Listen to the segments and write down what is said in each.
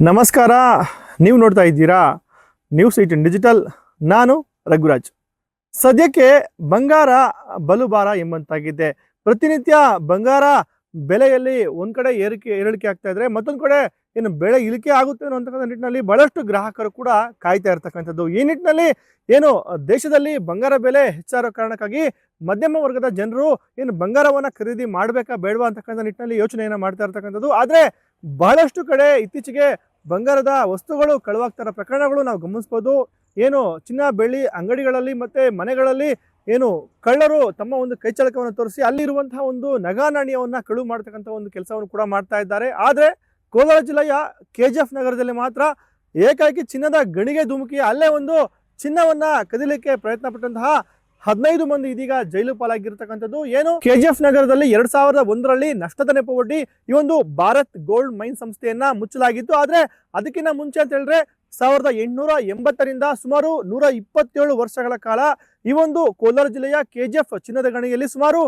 ನಮಸ್ಕಾರ. ನೀವು ನೋಡ್ತಾ ಇದ್ದೀರಾ ನ್ಯೂಸ್ 18 ಡಿಜಿಟಲ್. ನಾನು ರಘುರಾಜ್. ಸದ್ಯಕ್ಕೆ ಬಂಗಾರ ಬಲುಬಾರ ಎಂಬಂತಾಗಿದೆ. ಪ್ರತಿನಿತ್ಯ ಬಂಗಾರ ಬೆಲೆಯಲ್ಲಿ ಒಂದ್ ಕಡೆ ಏರಿಕೆ ಆಗ್ತಾ ಇದ್ರೆ ಮತ್ತೊಂದು ಕಡೆ ಏನು ಬೆಳೆ ಇಳಿಕೆ ಆಗುತ್ತೆ ಅನ್ನೋ ನಿಟ್ಟಿನಲ್ಲಿ ಬಹಳಷ್ಟು ಗ್ರಾಹಕರು ಕೂಡ ಕಾಯ್ತಾ ಇರ್ತಕ್ಕಂಥದ್ದು. ಈ ನಿಟ್ಟಿನಲ್ಲಿ ಏನು ದೇಶದಲ್ಲಿ ಬಂಗಾರ ಬೆಲೆ ಹೆಚ್ಚಾರೋ ಕಾರಣಕ್ಕಾಗಿ ಮಧ್ಯಮ ವರ್ಗದ ಜನರು ಏನು ಬಂಗಾರವನ್ನ ಖರೀದಿ ಮಾಡಬೇಕಾ ಬೇಡವಾ ಅಂತಕ್ಕಂಥ ನಿಟ್ಟಿನಲ್ಲಿ ಯೋಚನೆಯನ್ನ ಮಾಡ್ತಾ ಇರ್ತಕ್ಕಂಥದ್ದು. ಆದ್ರೆ ಬಹಳಷ್ಟು ಕಡೆ ಇತ್ತೀಚೆಗೆ ಬಂಗಾರದ ವಸ್ತುಗಳು ಕಳುವಾಗ್ತಾರ ಪ್ರಕರಣಗಳು ನಾವು ಗಮನಿಸಬಹುದು. ಏನು ಚಿನ್ನ ಬೆಳ್ಳಿ ಅಂಗಡಿಗಳಲ್ಲಿ ಮತ್ತೆ ಮನೆಗಳಲ್ಲಿ ಏನು ಕಳ್ಳರು ತಮ್ಮ ಒಂದು ಕೈಚಳಕವನ್ನು ತೋರಿಸಿ ಅಲ್ಲಿರುವಂತಹ ಒಂದು ನಗಾ ನಾಣ್ಯವನ್ನ ಕಳುವು ಮಾಡ್ತಕ್ಕಂಥ ಒಂದು ಕೆಲಸವನ್ನು ಕೂಡ ಮಾಡ್ತಾ ಇದ್ದಾರೆ. ಆದ್ರೆ ಕೋಲಾರ ಜಿಲ್ಲೆಯ KGF ನಗರದಲ್ಲಿ ಮಾತ್ರ ಏಕಾಏಕಿ ಚಿನ್ನದ ಗಣಿಗೆ ಧುಮುಕಿ ಅಲ್ಲೇ ಒಂದು ಚಿನ್ನವನ್ನ ಕದಿಲಿಕ್ಕೆ ಪ್ರಯತ್ನ ಪಟ್ಟಂತಹ 15 ಮಂದಿ ಇದೀಗ ಜೈಲು ಪಾಲಾಗಿರ್ತಕ್ಕಂಥದ್ದು. ಏನು KGF ನಗರದಲ್ಲಿ 2001ರಲ್ಲಿ ನಷ್ಟದ ನೆಪವೊಡ್ಡಿ ಈ ಒಂದು ಭಾರತ್ ಗೋಲ್ಡ್ ಮೈನ್ ಸಂಸ್ಥೆಯನ್ನ ಮುಚ್ಚಲಾಗಿತ್ತು. ಆದ್ರೆ ಅದಕ್ಕಿಂತ ಮುಂಚೆ ಅಂತ ಹೇಳಿದ್ರೆ 1880ರಿಂದ ಸುಮಾರು 127 ವರ್ಷಗಳ ಕಾಲ ಈ ಒಂದು ಕೋಲಾರ ಜಿಲ್ಲೆಯ KGF ಚಿನ್ನದ ಗಣಿಯಲ್ಲಿ ಸುಮಾರು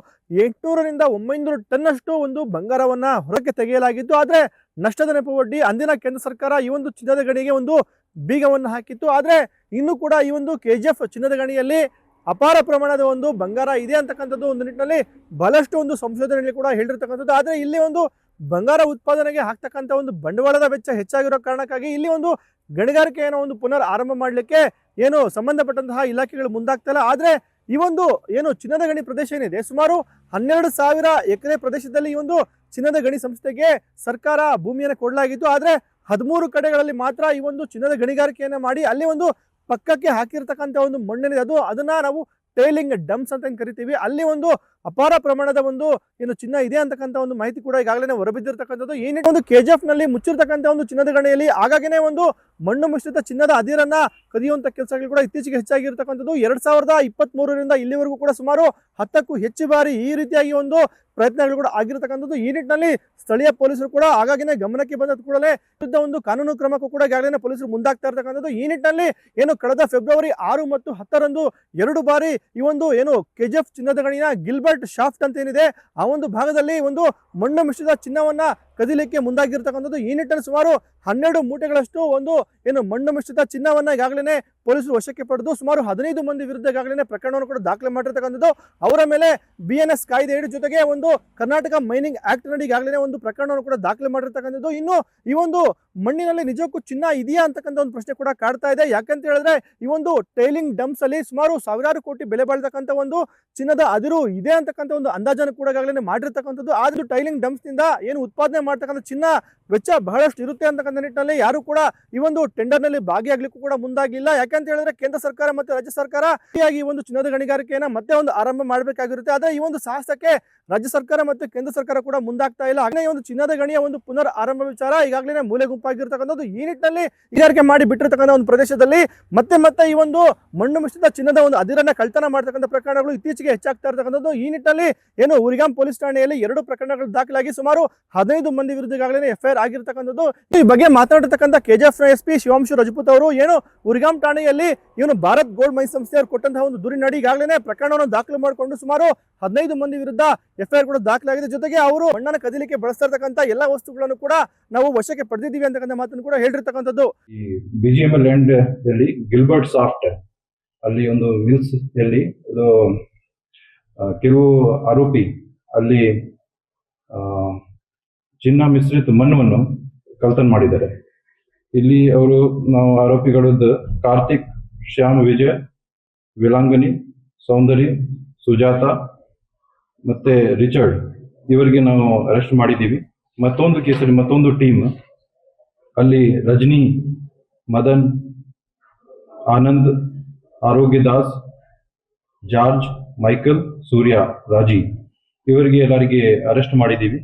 800ರಿಂದ 900 ಟನ್ನಷ್ಟು ಒಂದು ಬಂಗಾರವನ್ನ ಹೊರಕ್ಕೆ ತೆಗೆಯಲಾಗಿತ್ತು. ಆದ್ರೆ ನಷ್ಟದ ನೆಪವೊಡ್ಡಿ ಅಂದಿನ ಕೇಂದ್ರ ಸರ್ಕಾರ ಈ ಒಂದು ಚಿನ್ನದ ಗಣಿಗೆ ಒಂದು ಬೀಗವನ್ನು ಹಾಕಿತ್ತು. ಆದ್ರೆ ಇನ್ನು ಕೂಡ ಈ ಒಂದು KGF ಚಿನ್ನದ ಗಣಿಯಲ್ಲಿ ಅಪಾರ ಪ್ರಮಾಣದ ಒಂದು ಬಂಗಾರ ಇದೆ ಅಂತಕ್ಕಂಥದ್ದು ಒಂದು ನಿಟ್ಟಿನಲ್ಲಿ ಬಹಳಷ್ಟು ಒಂದು ಸಂಶೋಧನೆಯಲ್ಲಿ ಕೂಡ ಹೇಳಿರ್ತಕ್ಕಂಥದ್ದು. ಆದ್ರೆ ಇಲ್ಲಿ ಒಂದು ಬಂಗಾರ ಉತ್ಪಾದನೆಗೆ ಹಾಕ್ತಕ್ಕಂಥ ಒಂದು ಬಂಡವಾಳದ ವೆಚ್ಚ ಹೆಚ್ಚಾಗಿರೋ ಕಾರಣಕ್ಕಾಗಿ ಇಲ್ಲಿ ಒಂದು ಗಣಿಗಾರಿಕೆಯನ್ನು ಒಂದು ಪುನರ್ ಆರಂಭ ಮಾಡಲಿಕ್ಕೆ ಏನು ಸಂಬಂಧಪಟ್ಟಂತಹ ಇಲಾಖೆಗಳು ಮುಂದಾಗ್ತಾ ಇಲ್ಲ. ಆದ್ರೆ ಈ ಒಂದು ಏನು ಚಿನ್ನದ ಗಣಿ ಪ್ರದೇಶ ಏನಿದೆ ಸುಮಾರು 12,000 ಎಕರೆ ಪ್ರದೇಶದಲ್ಲಿ ಈ ಒಂದು ಚಿನ್ನದ ಗಣಿ ಸಂಸ್ಥೆಗೆ ಸರ್ಕಾರ ಭೂಮಿಯನ್ನು ಕೊಡಲಾಗಿತ್ತು. ಆದ್ರೆ 13 ಕಡೆಗಳಲ್ಲಿ ಮಾತ್ರ ಈ ಒಂದು ಚಿನ್ನದ ಗಣಿಗಾರಿಕೆಯನ್ನ ಮಾಡಿ ಅಲ್ಲಿ ಒಂದು ಪಕ್ಕಕ್ಕೆ ಹಾಕಿರ್ತಕ್ಕಂಥ ಒಂದು ಮಣ್ಣೇನಿದೆ ಅದನ್ನ ನಾವು ಟೈಲಿಂಗ್ ಡಂಪ್ಸ್ ಅಂತ ಕರಿತೀವಿ. ಅಲ್ಲಿ ಒಂದು ಅಪಾರ ಪ್ರಮಾಣದ ಒಂದು ಏನು ಚಿನ್ನ ಇದೆ ಅಂತಕ್ಕಂಥ ಒಂದು ಮಾಹಿತಿ ಕೂಡ ಈಗಾಗಲೇ ಹೊರಬಿದ್ದಿರ್ತಕ್ಕಂಥದ್ದು. ಈ ಒಂದು KGF ನಲ್ಲಿ ಮುಚ್ಚಿರ್ತಕ್ಕಂಥ ಒಂದು ಚಿನ್ನದ ಗಣಿಯಲ್ಲಿ ಆಗಾಗನೇ ಒಂದು ಮಣ್ಣು ಮಿಶ್ರಿತ ಚಿನ್ನದ ಅದಿರನ್ನ ಕದಿಯುವಂತ ಕೆಲಸಗಳು ಕೂಡ ಇತ್ತೀಚೆಗೆ ಹೆಚ್ಚಾಗಿರ್ತಕ್ಕಂಥದ್ದು. 2023ರಿಂದ ಇಲ್ಲಿವರೆಗೂ ಕೂಡ ಸುಮಾರು 10ಕ್ಕೂ ಹೆಚ್ಚು ಬಾರಿ ಈ ರೀತಿಯಾಗಿ ಒಂದು ಪ್ರಯತ್ನಗಳು ಕೂಡ ಆಗಿರ್ತಕ್ಕಂಥದ್ದು. ಈ ನಿಟ್ಟಿನಲ್ಲಿ ಸ್ಥಳೀಯ ಪೊಲೀಸರು ಕೂಡ ಆಗಾಗಿನೇ ಗಮನಕ್ಕೆ ಬಂದ ಕೂಡಲೇ ವಿರುದ್ಧ ಒಂದು ಕಾನೂನು ಕ್ರಮಕ್ಕೂ ಕೂಡ ಈಗಾಗಲೇ ಪೊಲೀಸರು ಮುಂದಾಗ್ತಾ ಇರ್ತಕ್ಕಂಥದ್ದು. ಈ ನಿಟ್ಟಿನಲ್ಲಿ ಏನು ಕಳೆದ ಫೆಬ್ರವರಿ 6 ಮತ್ತು 10ರಂದು 2 ಬಾರಿ ಈ ಒಂದು ಏನು KGF ಚಿನ್ನದ ಗಣಿಯ ಗಿಲ್ಬರ್ಟ್ ಶಾಫ್ಟ್ ಅಂತ ಏನಿದೆ ಆ ಒಂದು ಭಾಗದಲ್ಲಿ ಒಂದು ಮಣ್ಣು ಮಿಶ್ರಿತ ಚಿನ್ನವನ್ನ ಕದಿಲಿಕ್ಕೆ ಮುಂದಾಗಿರ್ತಕ್ಕಂಥದ್ದು. ಈ ನಿಟ್ಟಿನಲ್ಲಿ ಸುಮಾರು 12 ಮೂಟೆಗಳಷ್ಟು ಒಂದು ಏನು ಮಣ್ಣು ಮಿಶ್ರಿತ ಚಿನ್ನವನ್ನ ಈಗಾಗಲೇ ಪೊಲೀಸರು ವಶಕ್ಕೆ ಪಡೆದು ಸುಮಾರು 15 ಮಂದಿ ವಿರುದ್ಧ ಈಗಾಗಲೇ ಪ್ರಕರಣವನ್ನು ಕೂಡ ದಾಖಲೆ ಮಾಡಿರ್ತಕ್ಕಂಥದ್ದು. ಅವರ ಮೇಲೆ BNS ಕಾಯ್ದೆ ಅಡಿ ಜೊತೆಗೆ ಒಂದು ಕರ್ನಾಟಕ ಮೈನಿಂಗ್ ಆಕ್ಟ್ ನಡಿ ಈಗಾಗಲೇ ಒಂದು ಪ್ರಕರಣವನ್ನು ಕೂಡ ದಾಖಲೆ ಮಾಡಿರ್ತಕ್ಕಂಥದ್ದು. ಇನ್ನು ಈ ಒಂದು ಮಣ್ಣಿನಲ್ಲಿ ನಿಜಕ್ಕೂ ಚಿನ್ನ ಇದೆಯಾ ಅಂತಕ್ಕಂಥ ಒಂದು ಪ್ರಶ್ನೆ ಕೂಡ ಕಾಡ್ತಾ ಇದೆ. ಯಾಕಂತ ಹೇಳಿದ್ರೆ ಈ ಒಂದು ಟೈಲಿಂಗ್ ಡಂಪ್ಸ್ ಅಲ್ಲಿ ಸುಮಾರು ಸಾವಿರಾರು ಕೋಟಿ ಬೆಲೆ ಬಾಳ್ತಕ್ಕಂಥ ಒಂದು ಚಿನ್ನದ ಅದಿರು ಇದೆ ಅಂತಕ್ಕಂಥ ಒಂದು ಅಂದಾಜನ್ನು ಕೂಡ ಈಗಾಗಲೇ ಮಾಡಿರ್ತಕ್ಕಂಥದ್ದು. ಆದ್ರೂ ಟೈಲಿಂಗ್ ಡಂಪ್ಸ್ ನಿಂದ ಏನು ಉತ್ಪಾದನೆ ಮಾಡ್ತಕ್ಕಂಥ ಚಿನ್ನ ವೆಚ್ಚ ಬಹಳಷ್ಟು ಇರುತ್ತೆ ಅಂತಕ್ಕಂಥ ನಿಟ್ಟಿನಲ್ಲಿ ಯಾರು ಕೂಡ ಈ ಒಂದು ಟೆಂಡರ್ ನಲ್ಲಿ ಭಾಗಿಯಾಗ್ಲಿಕ್ಕೂ ಕೂಡ ಮುಂದಾಗಿಲ್ಲ. ಯಾಕಂತ ಹೇಳಿದ್ರೆ ಕೇಂದ್ರ ಸರ್ಕಾರ ಮತ್ತು ರಾಜ್ಯ ಸರ್ಕಾರ ಈ ಒಂದು ಚಿನ್ನದ ಗಣಿಗಾರಿಕೆಯನ್ನ ಮತ್ತೆ ಒಂದು ಆರಂಭ ಮಾಡಬೇಕಾಗಿರುತ್ತೆ. ಆದ್ರೆ ಈ ಒಂದು ಸಾಹಸಕ್ಕೆ ರಾಜ್ಯ ಸರ್ಕಾರ ಮತ್ತು ಕೇಂದ್ರ ಸರ್ಕಾರ ಕೂಡ ಮುಂದಾಗ್ತಾ ಇಲ್ಲ. ಹಾಗೆ ಈ ಒಂದು ಚಿನ್ನದ ಗಣಿಯ ಒಂದು ಪುನರ್ ಆರಂಭ ವಿಚಾರ ಈಗಾಗಲೇ ಮೂಲೆ ಗುಂಪಾಗಿರ್ತಕ್ಕಂಥದ್ದು. ಈ ನಿಟ್ಟಿನಲ್ಲಿ ಗಣಿಗಾರಿಕೆ ಮಾಡಿ ಬಿಟ್ಟಿರ್ತಕ್ಕಂಥ ಒಂದು ಪ್ರದೇಶದಲ್ಲಿ ಮತ್ತೆ ಈ ಒಂದು ಮಣ್ಣು ಮಿಶ್ರಿತ ಚಿನ್ನದ ಒಂದು ಅದಿರನ್ನ ಕಳ್ತನ ಮಾಡತಕ್ಕಂಥ ಪ್ರಕರಣಗಳು ಇತ್ತೀಚೆಗೆ ಹೆಚ್ಚಾಗ್ತಾ ಇರ್ತಕ್ಕಂಥದ್ದು. ಈ ನಿಟ್ಟಿನಲ್ಲಿ ಏನು ಉರಿಗಾಂ ಪೊಲೀಸ್ ಠಾಣೆಯಲ್ಲಿ 2 ಪ್ರಕರಣಗಳು ದಾಖಲಾಗಿ ಸುಮಾರು 15 ಮಂದಿ ವಿರುದ್ಧ ಈಗಾಗಲೇ FIR ಆಗಿರ್ತಕ್ಕಂಥದ್ದು. ಈ ಬಗ್ಗೆ ಮಾತನಾಡಿರ್ತಕ್ಕಂಥ KGF SP ಶಿವಾಂಶು ರಜಪೂತ್ ಅವರು ಏನು ಉರಿಗಾಂ ಠಾಣೆಯಲ್ಲಿ ಇವನು ಭಾರತ್ ಗೋಲ್ಡ್ ಮೈನ್ ಸಂಸ್ಥೆಯವರು ಕೊಟ್ಟಂತಹ ಒಂದು ದೂರಿನಡಿ ಈಗಾಗಲೇ ಪ್ರಕರಣವನ್ನು ದಾಖಲು ಮಾಡಿಕೊಂಡು ಸುಮಾರು 15 ಮಂದಿ ವಿರುದ್ಧ FIR ಕೂಡ ದಾಖಲಾಗಿದೆ. ಜೊತೆಗೆ ಅವರು ಮಣ್ಣನ್ನು ಕದಿಲಿಕ್ಕೆ ಬಳಸ್ತಾ ಇರ್ತಕ್ಕಂಥ ಎಲ್ಲಾ ವಸ್ತುಗಳನ್ನು ಕೂಡ ನಾವು ವಶಕ್ಕೆ ಪಡೆದಿದ್ದೀವಿ ಅಂತಕ್ಕಂಥ ಮಾತನ್ನು ಕೂಡ ಹೇಳಿರ್ತಕ್ಕಂಥದ್ದು. ಈ BGML ಲ್ಯಾಂಡ್ ಅಲ್ಲಿ ಗಿಲ್ಬರ್ಟ್ ಸಾಫ್ಟ್ ಅಲ್ಲಿ ಒಂದು ಮಿಲ್ಸ್ ಅಲ್ಲಿ ಕೆಲವು ಆರೋಪಿ ಅಲ್ಲಿ ಚಿನ್ನ ಮಿಶ್ರಿತ ಮಣ್ಣನ್ನು ಕಳ್ತನ ಮಾಡಿದ್ದಾರೆ. ಇಲ್ಲಿ ನಾವು ಆರೋಪಿಗಳದ್ದು ಕಾರ್ತಿಕ್, ಶ್ಯಾಮ್, ವಿಜಯ್, ವಿಲಾಂಗನಿ, ಸೌಂದರ್ಯ, ಸುಜಾತ ಮತ್ತೆ ರಿಚರ್ಡ್ ಇವರಿಗೆ ನಾವು ಅರೆಸ್ಟ್ ಮಾಡಿದ್ದೀವಿ. ಮತ್ತೊಂದು ಕೇಸಲ್ಲಿ ಮತ್ತೊಂದು ಟೀಮ್ ಅಲ್ಲಿ ರಜನಿ, ಮದನ್, ಆನಂದ್, ಆರೋಗ್ಯದಾಸ್, ಜಾರ್ಜ್, ಮೈಕಲ್, ಸೂರ್ಯ, ರಾಜಿ ಇವರಿಗೆ ಎಲ್ಲರಿಗೆ ಅರೆಸ್ಟ್ ಮಾಡಿದ್ದೀವಿ.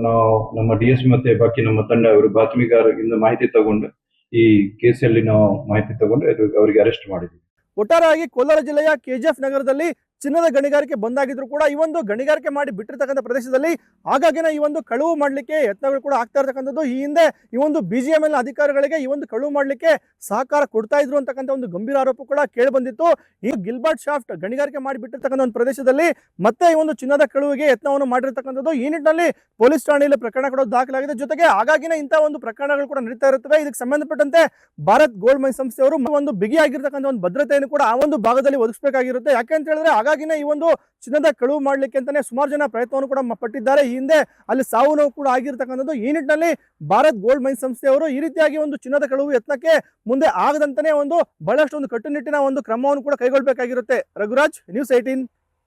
ನಾವು ನಮ್ಮ DSP ಮತ್ತೆ ಬಾಕಿ ನಮ್ಮ ತಂಡ ಅವರು ಬಾತ್ಮೀಗಾರರಿಂದ ಮಾಹಿತಿ ತಗೊಂಡು ಈ ಕೇಸಲ್ಲಿ ನಾವು ಮಾಹಿತಿ ತಗೊಂಡು ಅವರಿಗೆ ಅರೆಸ್ಟ್ ಮಾಡಿದ್ದೀವಿ. ಒಟ್ಟಾರೆಯಾಗಿ ಕೋಲಾರ ಜಿಲ್ಲೆಯ KGF ನಗರದಲ್ಲಿ ಚಿನ್ನದ ಗಣಿಗಾರಿಕೆ ಬಂದಾಗಿದ್ರು ಕೂಡ ಈ ಒಂದು ಗಣಿಗಾರಿಕೆ ಮಾಡಿ ಬಿಟ್ಟಿರ್ತಕ್ಕಂಥ ಪ್ರದೇಶದಲ್ಲಿ ಆಗಾಗಿನ ಈ ಒಂದು ಕಳುವು ಮಾಡಲಿಕ್ಕೆ ಯತ್ನಗಳು ಕೂಡ ಆಗ್ತಾ ಇರ್ತಕ್ಕಂಥದ್ದು. ಈ ಹಿಂದೆ ಈ ಒಂದು BGML ಅಧಿಕಾರಿಗಳಿಗೆ ಈ ಒಂದು ಕಳುವು ಮಾಡಲಿಕ್ಕೆ ಸಹಕಾರ ಕೊಡ್ತಾ ಇದ್ರು ಅಂತಕ್ಕಂಥ ಒಂದು ಗಂಭೀರ ಆರೋಪ ಕೂಡ ಕೇಳಿ ಬಂದಿತ್ತು. ಈ ಗಿಲ್ಬರ್ಟ್ ಶಾಫ್ಟ್ ಗಣಿಗಾರಿಕೆ ಮಾಡಿ ಬಿಟ್ಟಿರ್ತಕ್ಕಂಥ ಒಂದು ಪ್ರದೇಶದಲ್ಲಿ ಮತ್ತೆ ಈ ಒಂದು ಚಿನ್ನದ ಕಳುವಿಗೆ ಯತ್ನವನ್ನು ಮಾಡಿರ್ತಕ್ಕಂಥದ್ದು. ಈ ನಿಟ್ಟಿನಲ್ಲಿ ಪೊಲೀಸ್ ಠಾಣೆಯಲ್ಲಿ ಪ್ರಕರಣ ಕೂಡ ದಾಖಲಾಗಿದೆ. ಜೊತೆಗೆ ಆಗಾಗಿನ ಇಂತಹ ಒಂದು ಪ್ರಕರಣಗಳು ಕೂಡ ನಡೀತಾ ಇರುತ್ತವೆ. ಇದಕ್ಕೆ ಸಂಬಂಧಪಟ್ಟಂತೆ ಭಾರತ್ ಗೋಲ್ಡ್ ಮೈನ್ ಸಂಸ್ಥೆಯವರು ಒಂದು ಬಿಗಿಯಾಗಿರ್ತಕ್ಕಂಥ ಒಂದು ಭದ್ರತೆಯನ್ನು ಕೂಡ ಆ ಒಂದು ಭಾಗದಲ್ಲಿ ಒದಗಿಸಬೇಕಾಗಿರುತ್ತೆ. ಯಾಕೆ ಅಂತ ಹೇಳಿದ್ರೆ ಆಗಾಗಿನ ಈ ಒಂದು ಚಿನ್ನದ ಕಳುವು ಮಾಡ್ಲಿಕ್ಕೆ ಅಂತಾನೆ ಸುಮಾರು ಜನ ಪ್ರಯತ್ನವನ್ನು ಕೂಡ ಪಟ್ಟಿದ್ದಾರೆ. ಈ ಹಿಂದೆ ಅಲ್ಲಿ ಸಾವು ನೋವು ಕೂಡ ಆಗಿರ್ತಕ್ಕಂಥದ್ದು. ಈ ನಿಟ್ಟಿನಲ್ಲಿ ಭಾರತ್ ಗೋಲ್ಡ್ ಮೈನ್ ಸಂಸ್ಥೆಯವರು ಈ ರೀತಿಯಾಗಿ ಒಂದು ಚಿನ್ನದ ಕಳುವು ಯತ್ನಕ್ಕೆ ಮುಂದೆ ಆಗದಂತಾನೆ ಒಂದು ಬಹಳಷ್ಟು ಒಂದು ಕಟ್ಟುನಿಟ್ಟಿನ ಒಂದು ಕ್ರಮವನ್ನು ಕೂಡ ಕೈಗೊಳ್ಳಬೇಕಾಗಿರುತ್ತೆ. ರಘುರಾಜ್, ನ್ಯೂಸ್ 18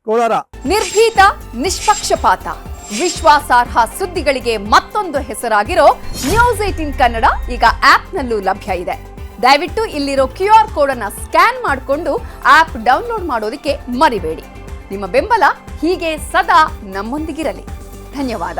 ಕೋಲಾರ. ನಿರ್ಭೀತ, ನಿಷ್ಪಕ್ಷಪಾತ, ವಿಶ್ವಾಸಾರ್ಹ ಸುದ್ದಿಗಳಿಗೆ ಮತ್ತೊಂದು ಹೆಸರಾಗಿರೋ ನ್ಯೂಸ್ 18 ಕನ್ನಡ ಈಗ ಆಪ್ನಲ್ಲೂ ಲಭ್ಯ ಇದೆ. ದಯವಿಟ್ಟು ಇಲ್ಲಿರೋ QR ಕೋಡ್ ಅನ್ನ ಸ್ಕ್ಯಾನ್ ಮಾಡಿಕೊಂಡು ಆಪ್ ಡೌನ್ಲೋಡ್ ಮಾಡೋದಕ್ಕೆ ಮರಿಬೇಡಿ. ನಿಮ್ಮ ಬೆಂಬಲ ಹೀಗೆ ಸದಾ ನಮ್ಮೊಂದಿಗಿರಲಿ. ಧನ್ಯವಾದ.